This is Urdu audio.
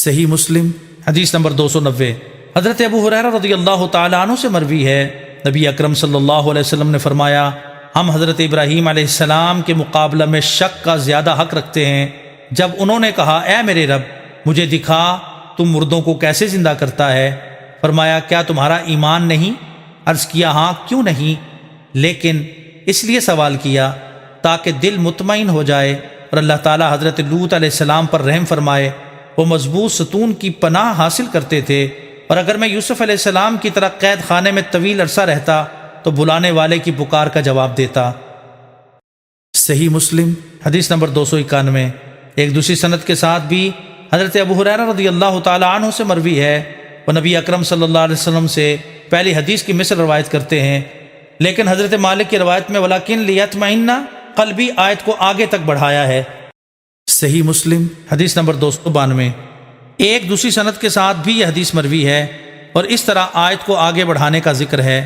صحیح مسلم حدیث نمبر 290۔ حضرت ابو ہریرہ رضی اللہ تعالیٰ عنہ سے مروی ہے، نبی اکرم صلی اللہ علیہ وسلم نے فرمایا، ہم حضرت ابراہیم علیہ السلام کے مقابلہ میں شک کا زیادہ حق رکھتے ہیں۔ جب انہوں نے کہا، اے میرے رب، مجھے دکھا تم مردوں کو کیسے زندہ کرتا ہے؟ فرمایا، کیا تمہارا ایمان نہیں؟ عرض کیا، ہاں، کیوں نہیں؟ لیکن اس لیے سوال کیا تاکہ دل مطمئن ہو جائے اور اللہ تعالیٰ حضرت لوط علیہ السلام پر رحم فرمائے۔ وہ مضبوط ستون کی پناہ حاصل کرتے تھے، اور اگر میں یوسف علیہ السلام کی طرح قید خانے میں طویل عرصہ رہتا تو بلانے والے کی پکار کا جواب دیتا۔ صحیح مسلم حدیث نمبر 291۔ ایک دوسری سند کے ساتھ بھی حضرت ابو ہریرہ رضی اللہ تعالیٰ عنہ سے مروی ہے، وہ نبی اکرم صلی اللہ علیہ وسلم سے پہلی حدیث کی مثل روایت کرتے ہیں، لیکن حضرت مالک کی روایت میں وَلَكِنْ لِيَطْمَئِنَّ قلبی آیت کو آگے تک بڑھایا ہے۔ صحیح مسلم حدیث نمبر 292۔ ایک دوسری سند کے ساتھ بھی یہ حدیث مروی ہے اور اس طرح آیت کو آگے بڑھانے کا ذکر ہے۔